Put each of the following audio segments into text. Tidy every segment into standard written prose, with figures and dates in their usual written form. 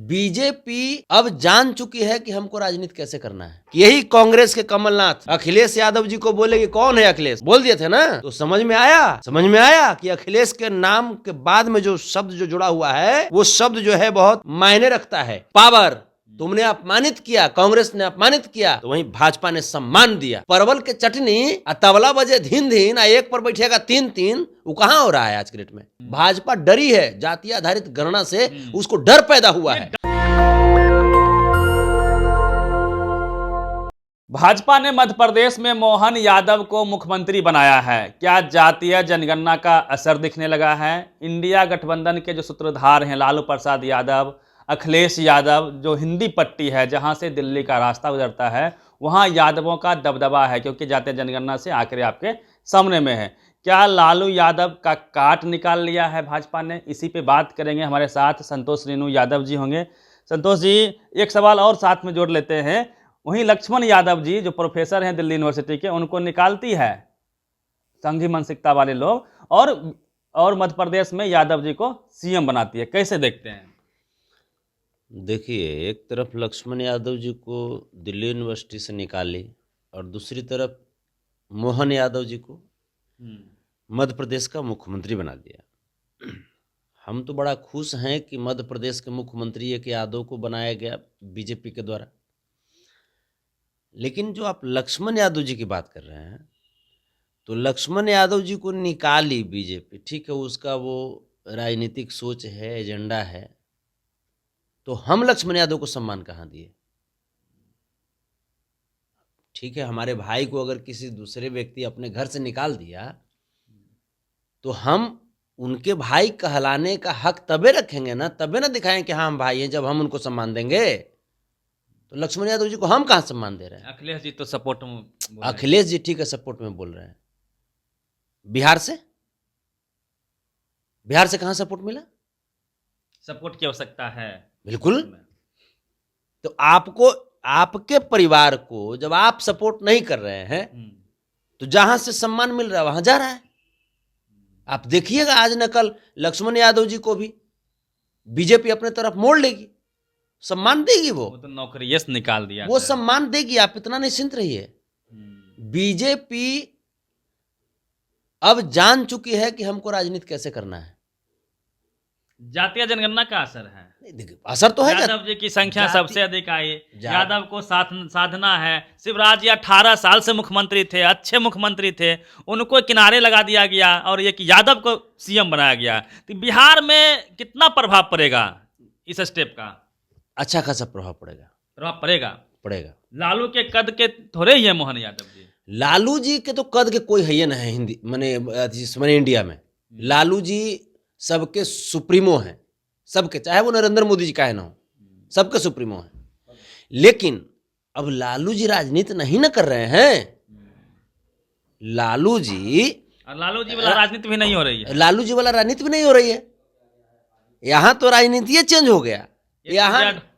BJP अब जान चुकी है कि हमको राजनीति कैसे करना है। यही कांग्रेस के कमलनाथ अखिलेश यादव जी को बोले कि कौन है अखिलेश, बोल दिए थे ना, तो समझ में आया कि अखिलेश के नाम के बाद में जो शब्द जो जुड़ा हुआ है वो शब्द जो है बहुत मायने रखता है। पावर तुमने अपमानित किया, कांग्रेस ने अपमानित किया, तो वहीं भाजपा ने सम्मान दिया। परवल के चटनी तबला बजे धीन धीन, एक पर बैठेगा तीन तीन, वो कहां हो रहा है आज के डेट में। भाजपा डरी है, जातीय आधारित गणना से उसको डर पैदा हुआ है। भाजपा ने मध्य प्रदेश में मोहन यादव को मुख्यमंत्री बनाया है। क्या जातीय जनगणना का असर दिखने लगा है? इंडिया गठबंधन के जो सूत्रधार हैं लालू प्रसाद यादव, अखिलेश यादव, जो हिंदी पट्टी है जहां से दिल्ली का रास्ता गुजरता है, वहां यादवों का दबदबा है, क्योंकि जातीय जनगणना से आंकड़े आपके सामने में है। क्या लालू यादव का काट निकाल लिया है भाजपा ने? इसी पे बात करेंगे। हमारे साथ संतोष रेणु यादव जी होंगे। संतोष जी, एक सवाल और साथ में जोड़ लेते हैं। वहीं लक्ष्मण यादव जी जो प्रोफेसर हैं दिल्ली यूनिवर्सिटी के, उनको निकालती है संघी मानसिकता वाले लोग, और मध्य प्रदेश में यादव जी को सीएम बनाती है। कैसे देखते हैं? देखिए, एक तरफ लक्ष्मण यादव जी को दिल्ली यूनिवर्सिटी से निकाली और दूसरी तरफ मोहन यादव जी को मध्य प्रदेश का मुख्यमंत्री बना दिया। हम तो बड़ा खुश हैं कि मध्य प्रदेश के मुख्यमंत्री एक यादव को बनाया गया बीजेपी के द्वारा। लेकिन जो आप लक्ष्मण यादव जी की बात कर रहे हैं, तो लक्ष्मण यादव जी को निकाली बीजेपी, ठीक है, उसका वो राजनीतिक सोच है, एजेंडा है, तो हम लक्ष्मण यादव को सम्मान कहाँ दिए? ठीक है, हमारे भाई को अगर किसी दूसरे व्यक्ति अपने घर से निकाल दिया तो हम उनके भाई कहलाने का हक तबे रखेंगे ना, तबे ना दिखाएं कि हाँ हम भाई हैं, जब हम उनको सम्मान देंगे। तो लक्ष्मण यादव जी को हम कहाँ सम्मान दे रहे हैं? अखिलेश जी तो सपोर्ट में, अखिलेश जी ठीक है सपोर्ट में बोल रहे हैं। बिहार से कहाँ सपोर्ट मिला? सपोर्ट की आवश्यकता है बिल्कुल। तो आपको, आपके परिवार को जब आप सपोर्ट नहीं कर रहे हैं तो जहां से सम्मान मिल रहा है वहां जा रहा है। आप देखिएगा आज न कल लक्ष्मण यादव जी को भी बीजेपी अपने तरफ मोड़ लेगी, सम्मान देगी। वो तो नौकरी निकाल दिया, वो सम्मान देगी। आप इतना निश्चिंत रहिए। बीजेपी अब जान चुकी है कि हमको राजनीति कैसे करना है। जातीय जनगणना का असर है। देखिए, असर तो है। यादव जी की संख्या सबसे अधिक आई, यादव को साधना है। शिवराज जी 18 साल से मुख्यमंत्री थे, अच्छे मुख्यमंत्री थे, उनको किनारे लगा दिया गया और ये कि यादव को सीएम बनाया गया। तो बिहार में कितना प्रभाव पड़ेगा इस स्टेप का? अच्छा खासा प्रभाव पड़ेगा। लालू के कद के थोड़े ही है मोहन यादव जी। लालू जी के तो कद के कोई है ना है हिंदी मने इंडिया में। लालू जी सबके सुप्रीमो हैं, सबके, चाहे वो नरेंद्र मोदी जी का है ना हो, सबके सुप्रीमो हैं। लेकिन अब लालू जी राजनीति नहीं ना कर रहे हैं। लालू जी वाला राजनीति भी नहीं हो रही है। लालू जी वाला राजनीति भी नहीं हो रही है। यहाँ तो राजनीति चेंज हो गया।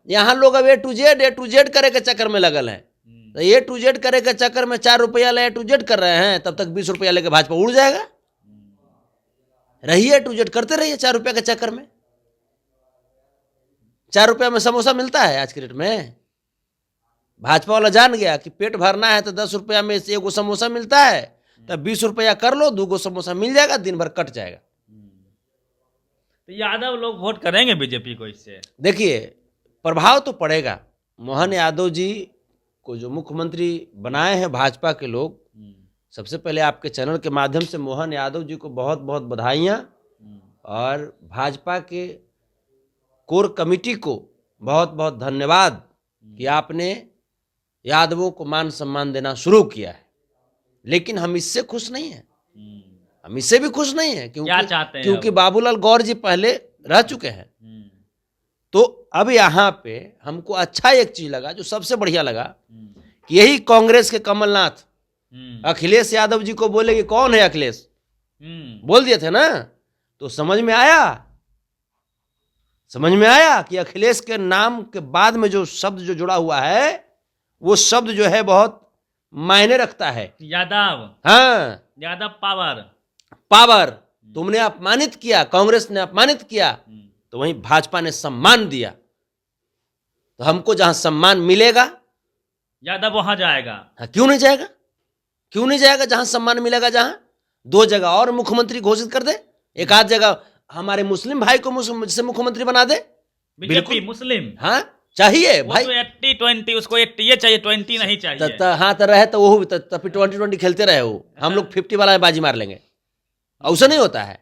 यहाँ लोग अब ए टू जेड करे के चक्कर में लगल है। तो ए टू जेड करे के चक्कर में 4 रुपया ले ए टू जेड कर रहे हैं, तब तक 20 रुपया लेके भाजपा उड़ जाएगा। रहिए टू जेड करते रहिए 4 रुपया के चक्कर में। 4 रुपया में समोसा मिलता है आज के रेट में। भाजपा वाला जान गया कि पेट भरना है तो 10 रुपया में से 1 समोसा मिलता है, तब 20 रुपया कर लो, 2 समोसा मिल जाएगा, दिन भर कट जाएगा। तो यादव लोग वोट करेंगे बीजेपी को इससे। देखिए, प्रभाव तो पड़ेगा। मोहन यादव जी को जो मुख्यमंत्री बनाए हैं भाजपा के लोग, सबसे पहले आपके चैनल के माध्यम से मोहन यादव जी को बहुत बहुत बधाइयाँ, और भाजपा के कोर कमेटी को बहुत बहुत धन्यवाद कि आपने यादवों को मान सम्मान देना शुरू किया है। लेकिन हम इससे खुश नहीं हैं। हम इससे भी खुश नहीं हैं क्योंकि बाबूलाल गौर जी पहले रह चुके हैं। तो अब यहाँ पे हमको अच्छा एक चीज लगा, जो सबसे बढ़िया लगा, कि यही कांग्रेस के कमलनाथ अखिलेश यादव जी को बोले कि कौन है अखिलेश, बोल दिए थे ना, तो समझ में आया कि अखिलेश के नाम के बाद में जो शब्द जो जुड़ा हुआ है वो शब्द जो है बहुत मायने रखता है। यादव, हाँ, यादव पावर तुमने अपमानित किया, कांग्रेस ने अपमानित किया, तो वहीं भाजपा ने सम्मान दिया। तो हमको जहां सम्मान मिलेगा, यादव वहां जाएगा। हाँ, क्यों नहीं जाएगा? क्यों नहीं जाएगा? जहां सम्मान मिलेगा, जहां 2 जगह और मुख्यमंत्री घोषित कर दे, एक आध जगह हमारे मुस्लिम भाई को से मुख्यमंत्री बना दे। बीजेपी मुस्लिम, हाँ चाहिए वो भाई, तो 80-20 उसको 80 ये चाहिए, 20 नहीं चाहिए। हाँ तो रहे तो वो फिर 20-20 खेलते रहे वो, हम लोग 50 वाला में बाजी मार लेंगे। ऐसा नहीं होता है।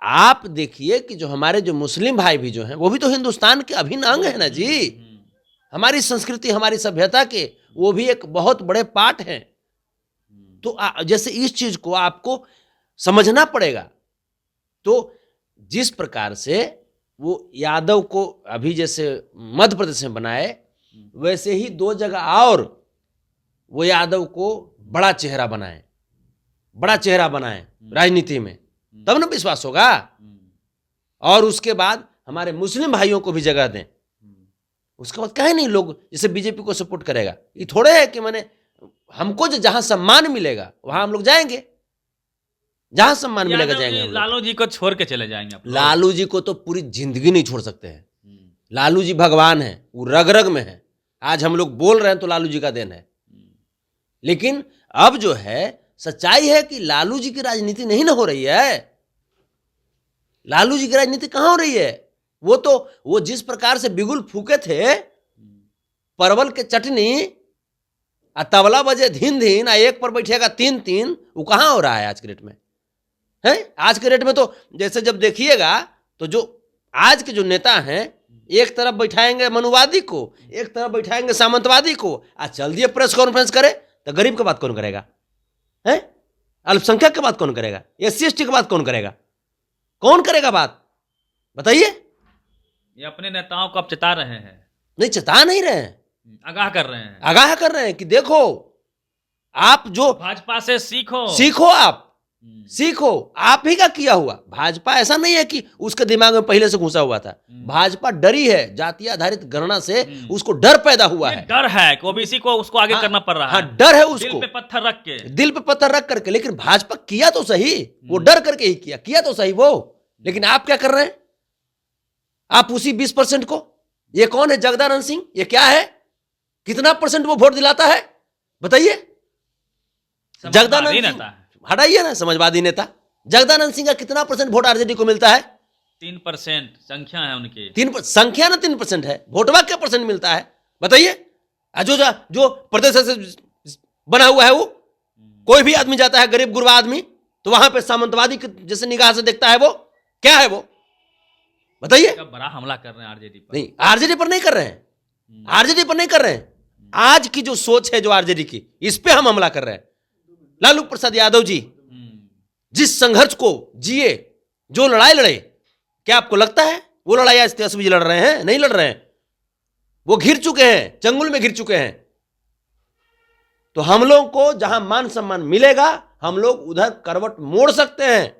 आप देखिए कि जो हमारे जो मुस्लिम भाई भी जो हैं, वो भी तो हिंदुस्तान के अभिन्न अंग है ना जी। हमारी संस्कृति, हमारी सभ्यता के वो भी एक बहुत बड़े पार्ट हैं। तो जैसे इस चीज को आपको समझना पड़ेगा। तो जिस प्रकार से वो यादव को अभी जैसे मध्य प्रदेश में बनाए, वैसे ही 2 जगह और वो यादव को बड़ा चेहरा बनाए, बड़ा चेहरा बनाए राजनीति में, तब ना विश्वास होगा। और उसके बाद हमारे मुस्लिम भाइयों को भी जगह दें। उसके बाद कहे नहीं लोग जैसे बीजेपी को सपोर्ट करेगा, ये थोड़े है कि मैंने हमको जहां सम्मान मिलेगा वहां हम लोग जाएंगे, जहां सम्मान मिलेगा जाएंगे हम लोग। लालू जी को छोड़ के चले जाएंगे आप लोग? लालू जी को तो पूरी जिंदगी नहीं छोड़ सकते हैं। लालू जी भगवान है, वो रग रग में है। आज हम लोग बोल रहे हैं तो लालू जी का देन है। लेकिन अब जो है सच्चाई है कि लालू जी की राजनीति नहीं ना हो रही है। लालू जी की राजनीति कहां हो रही है? वो जिस प्रकार से बिगुल फूके थे परवल के चटनी, तबला बजे धीन धीन, एक पर बैठेगा 3-3, वो कहां हो रहा है आज के डेट में? है आज के डेट में तो जैसे जब देखिएगा तो जो आज के जो नेता हैं, एक तरफ बैठाएंगे मनुवादी को, एक तरफ बैठाएंगे सामंतवादी को। आज चल दिए प्रेस कॉन्फ्रेंस करे तो गरीब की बात कौन करेगा? है अल्पसंख्यक की बात कौन करेगा? SC ST की बात कौन करेगा? कौन करेगा बात? बताइए। ये अपने नेताओं को अब चेता रहे हैं। नहीं, चेता नहीं रहे हैं, आगाह कर रहे हैं। आगाह कर रहे हैं कि देखो आप जो भाजपा से सीखो, आप सीखो। आप ही का किया हुआ भाजपा ऐसा नहीं है कि उसके दिमाग में पहले से घुसा हुआ था। भाजपा डरी है, जातीय आधारित गणना से उसको डर पैदा हुआ है। डर है कि ओबीसी को उसको आगे करना पड़ रहा है। हाँ, डर है उसको, दिल पे पत्थर रख के, दिल पे पत्थर रख करके। लेकिन भाजपा किया तो सही, वो डर करके ही किया तो सही वो। लेकिन आप क्या कर रहे हैं? आप उसी 20% को, ये कौन है जगदानंद सिंह, ये क्या है? कितना % वो वोट दिलाता है बताइए? जगदानंद सिंह हटाइए ना, समाजवादी नेता। जगदानंद सिंह का कितना % वोट आरजेडी को मिलता है? 3% संख्या है उनकी। 3 संख्या ना 3% है, वोटवा क्या % मिलता है बताइए? जो प्रदेश से बना हुआ है वो कोई भी आदमी जाता है, गरीब गुरबा आदमी, तो वहां पे सामंतवादी जैसे निगाह से देखता है। वो क्या है वो बताइए? बड़ा हमला कर रहे हैं आरजेडी पर। नहीं, आरजेडी पर नहीं कर रहे हैं, आरजेडी पर नहीं कर रहे हैं। आज की जो सोच है जो आरजेडी की, इस पे हम हमला कर रहे हैं। लालू प्रसाद यादव जी जिस संघर्ष को जिए, जो लड़ाई लड़े, क्या आपको लगता है वो लड़ाई आज तेजस्वी जी लड़ रहे हैं? नहीं लड़ रहे हैं। वो घिर चुके हैं, चंगुल में घिर चुके हैं। तो हम लोग को जहां मान सम्मान मिलेगा हम लोग उधर करवट मोड़ सकते हैं।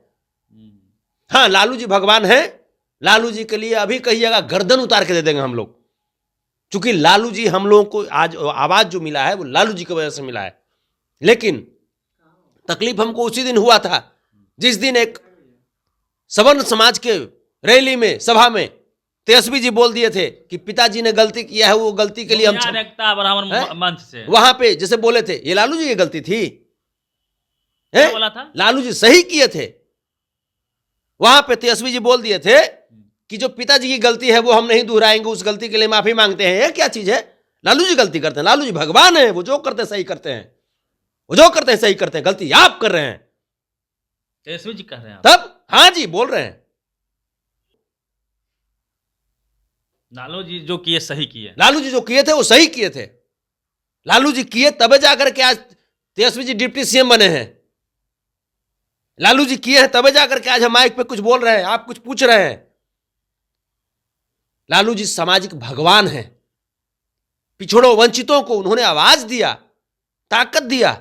हाँ, लालू जी भगवान हैं, लालू जी के लिए अभी कहिएगा गर्दन उतार के दे देंगे हम लोग। क्योंकि लालू जी हम लोगों को आज आवाज जो मिला है वो लालू जी की वजह से मिला है। लेकिन तकलीफ हमको उसी दिन हुआ था जिस दिन एक सवर्ण समाज के रैली में, सभा में तेजस्वी जी बोल दिए थे कि पिताजी ने गलती किया है, वो गलती के लिए हम ब्राह्मण मंच से वहां पे जैसे बोले थे ये लालू जी की गलती थी। बोला था लालू जी सही किए थे। वहां पे तेजस्वी जी बोल दिए थे कि जो पिताजी की गलती है वो हम नहीं दोहराएंगे, उस गलती के लिए माफी मांगते हैं। ये क्या चीज है? लालू जी गलती करते हैं, लालू जी भगवान है, वो जो करते हैं सही करते हैं, वो जो करते हैं सही करते हैं। गलती आप कर रहे हैं, तेजस्वी जी कर रहे हैं तब हाँ जी बोल रहे हैं। लालू जी जो किए सही किए, लालू जी जो किए थे वो सही किए थे। लालू जी किए तबे जाकर के आज तेजस्वी जी डिप्टी CM बने हैं। लालू जी किए हैं तबे जाकर के आज हम माइक पे कुछ बोल रहे हैं, आप कुछ पूछ रहे हैं। लालू जी सामाजिक भगवान हैं। पिछड़ों वंचितों को उन्होंने आवाज दिया, ताकत दिया।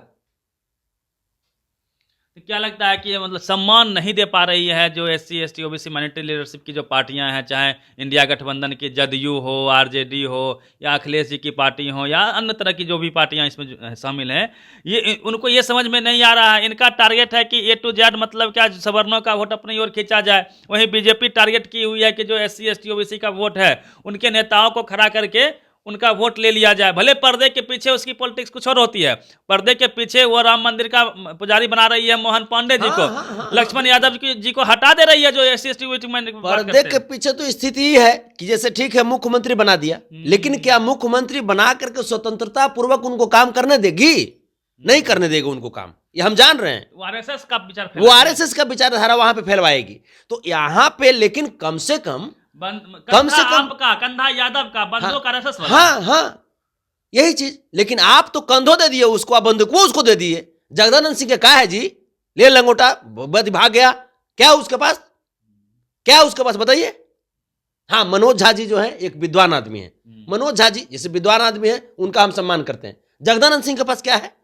तो क्या लगता है कि ये मतलब सम्मान नहीं दे पा रही है जो SC ST OBC minority leadership की जो पार्टियां हैं, चाहे इंडिया गठबंधन की जदयू हो, RJD हो, या अखिलेश जी की पार्टी हो, या अन्य तरह की जो भी पार्टियां इसमें शामिल हैं, ये उनको ये समझ में नहीं आ रहा है। इनका टारगेट है कि A to Z मतलब क्या सवर्णों का वोट अपनी ओर खींचा जाए। वहीं बीजेपी टारगेट की हुई है कि जो SC ST OBC का वोट है उनके नेताओं को खड़ा करके उनका वोट ले लिया जाए। भले पर्दे के पीछे उसकी पॉलिटिक्स कुछ और होती है, पर्दे के पीछे वो राम मंदिर का पुजारी बना रही है मोहन पांडे जी को, लक्ष्मण यादव जी को हटा दे रही है जो SC पर्दे के पीछे तो स्थिति ही है कि जैसे ठीक है मुख्यमंत्री बना दिया, लेकिन क्या मुख्यमंत्री बना करके स्वतंत्रता पूर्वक उनको काम करने देगी? नहीं करने देगा उनको काम, ये हम जान रहे हैं। वो आरएसएस का विचार, वो आरएसएस का विचारधारा वहां पे फैलवाएगी। तो यहाँ पे लेकिन कम से कम आपका कंधा यादव का बंदूक आरएसएस वाला। हाँ यही चीज। लेकिन आप तो कंधों दे दिए उसको, आप बंदूक वो उसको दे दिए। जगदानंद सिंह के कहा है जी, ले लंगोटा भाग गया, क्या उसके पास, क्या उसके पास बताइए? हाँ, मनोज झा जी जो है एक विद्वान आदमी है, मनोज झा जी जैसे विद्वान आदमी है उनका हम सम्मान करते हैं। जगदानंद सिंह के पास क्या है?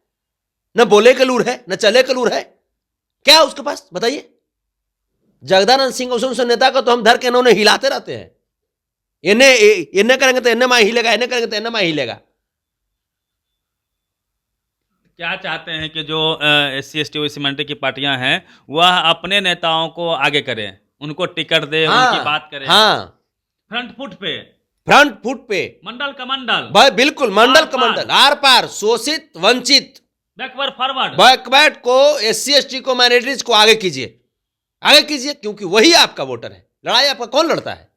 न बोले के लूर है, न चले के लूर है, क्या उसके पास बताइए? जगदानंद सिंह उस नेता को तो हम धर के इन्होंने हिलाते रहते हैं, इन्हें करेंगे तो इन्हें माँ हिलेगा, इन्हें करेंगे तो इन्हें माँ हिलेगा। क्या चाहते हैं कि जो SC ST OBC माइनॉरिटी की पार्टियां हैं वह अपने नेताओं को आगे करें, उनको टिकट दे, उनकी बात करें। हाँ, फ्रंट फुट पे मंडल का मंडल, भाई बिल्कुल मंडल का मंडल, आर पार, शोषित वंचित बैकवर्ड फॉरवर्ड, बैकवर्ड को, SC ST को, माइनॉरिटीज को आगे कीजिए, आगे कीजिए, क्योंकि वही आपका वोटर है। लड़ाई आपका कौन लड़ता है?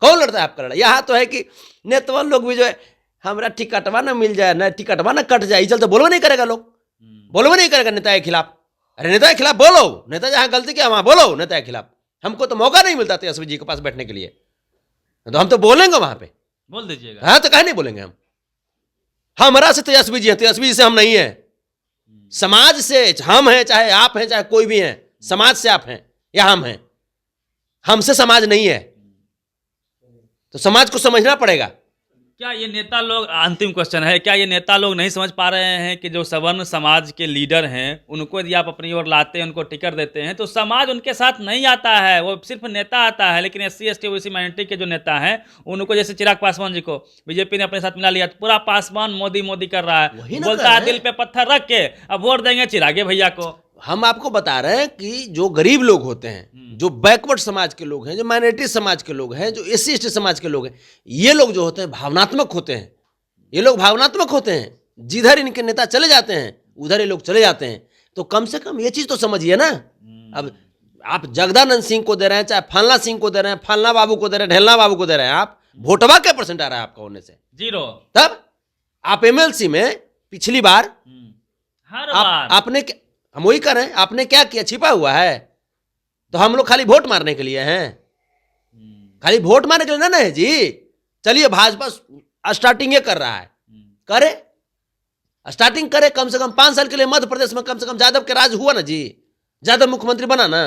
कौन लड़ता है आपका लड़ाई? यहाँ तो है कि नेतवन लोग भी जो है हमारा टिकटवा ना मिल जाए, ना टिकटवा ना कट जाए, चलते बोलवा नहीं करेगा लोग, बोलवा नहीं करेगा नेता के खिलाफ। अरे नेता के खिलाफ बोलो, नेता जहां गलती किया वहां बोलो नेता के खिलाफ। हमको तो मौका नहीं मिलता तेजस्वी जी के पास बैठने के लिए, तो हम तो बोलेंगे वहां पे, बोल दीजिएगा। हाँ, तो कहीं नहीं बोलेंगे हम। हमारा से तेजस्वी जी है, तेजस्वी जी से हम नहीं है। समाज से हम हैं, चाहे आप हैं, चाहे कोई भी है, समाज से आप हैं या हम हैं, हमसे समाज नहीं है, तो समाज को समझना पड़ेगा। क्या ये नेता लोग, अंतिम क्वेश्चन है, क्या ये नेता लोग नहीं समझ पा रहे हैं कि जो सवर्ण समाज के लीडर हैं उनको यदि आप अपनी ओर लाते हैं, उनको टिकट देते हैं, तो समाज उनके साथ नहीं आता है, वो सिर्फ नेता आता है। लेकिन SC ST OBC माइनॉरिटी के जो नेता हैं उनको, जैसे चिराग पासवान जी को बीजेपी ने अपने साथ मिला लिया, तो पूरा पासवान मोदी मोदी कर रहा है, बोलता है दिल पे पत्थर रख के अब वोट देंगे चिरागे भैया को। हम आपको बता रहे हैं कि जो गरीब लोग होते हैं, जो बैकवर्ड समाज के लोग हैं, जो माइनॉरिटी समाज के लोग हैं, जो SC ST समाज के लोग हैं, ये लोग जो होते हैं भावनात्मक होते हैं। ये लोग भावनात्मक होते हैं, जिधर इनके नेता चले जाते हैं उधर ये लोग चले जाते हैं। तो कम से कम ये चीज तो समझिए ना। अब आप जगदानंद सिंह को दे रहे हैं, चाहे फलना सिंह को दे रहे हैं, फलना बाबू को दे रहे हैं, ढेलना बाबू को दे रहे हैं, आप वोटवा क्या परसेंट आ रहा है आपका होने से? 0। तब आप MLC में पिछली बार हर बार आपने, हम वही कर रहे हैं, आपने क्या किया? छिपा हुआ है। तो हम लोग खाली वोट मारने के लिए हैं, खाली वोट मारने के लिए ना है जी। चलिए भाजपा स्टार्टिंग कर रहा है, करे स्टार्टिंग करे, कम से कम 5 साल के लिए मध्य प्रदेश में कम से कम यादव के राज हुआ ना जी, यादव मुख्यमंत्री बना ना,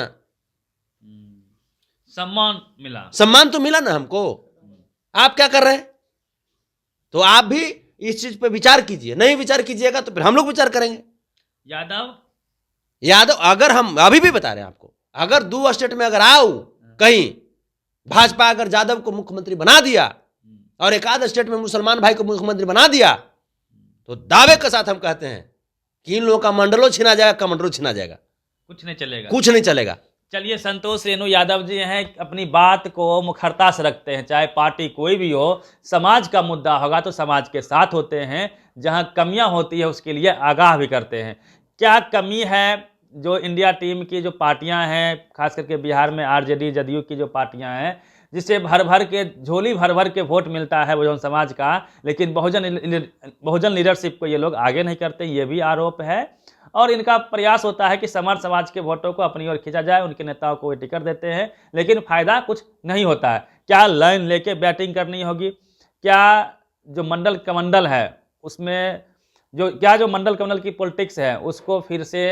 सम्मान मिला, सम्मान तो मिला ना हमको। आप क्या कर रहे हैं? तो आप भी इस चीज पे विचार कीजिए, नहीं विचार कीजिएगा तो फिर हम लोग विचार करेंगे। यादव अगर, हम अभी भी बता रहे हैं आपको, अगर 2 स्टेट में अगर आओ कहीं भाजपा अगर यादव को मुख्यमंत्री बना दिया और एक आध स्टेट में मुसलमान भाई को मुख्यमंत्री बना दिया, तो दावे के साथ हम कहते हैं कि इन लोगों का मंडलो छीना जाएगा, कमंडलो छीना जाएगा, कुछ नहीं चलेगा, कुछ नहीं चलेगा। चलिए, संतोष रेणु यादव जी हैं, अपनी बात को मुखरता से रखते हैं, चाहे पार्टी कोई भी हो, समाज का मुद्दा होगा तो समाज के साथ होते हैं, जहां कमियां होती है उसके लिए आगाह भी करते हैं। क्या कमी है जो इंडिया टीम की जो पार्टियां हैं, खास करके बिहार में RJD जदयू की जो पार्टियां हैं, जिससे झोली भर भर के वोट मिलता है बहुजन समाज का, लेकिन बहुजन लीडरशिप को ये लोग आगे नहीं करते, ये भी आरोप है। और इनका प्रयास होता है कि समर समाज के वोटों को अपनी ओर खींचा जाए, उनके नेताओं को टिकट देते हैं, लेकिन फायदा कुछ नहीं होता है। क्या लाइन लेके बैटिंग करनी होगी? क्या जो मंडल कमंडल है उसमें जो मंडल कमंडल की पॉलिटिक्स है उसको फिर से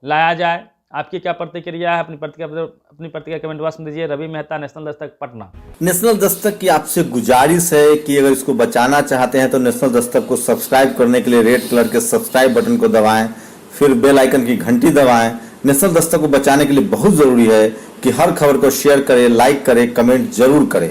लाया जाए? आपकी क्या प्रतिक्रिया है? अपनी प्रतिक्रिया कमेंट बॉक्स में दीजिए। रवि मेहता, नेशनल दस्तक, पटना। नेशनल दस्तक की आपसे गुजारिश है कि अगर इसको बचाना चाहते हैं तो नेशनल दस्तक को सब्सक्राइब करने के लिए रेड कलर के सब्सक्राइब बटन को दबाएं, फिर बेल आइकन की घंटी दबाएं। नेशनल दस्तक को बचाने के लिए बहुत जरूरी है कि हर खबर को शेयर करें, लाइक करें, कमेंट जरूर करें।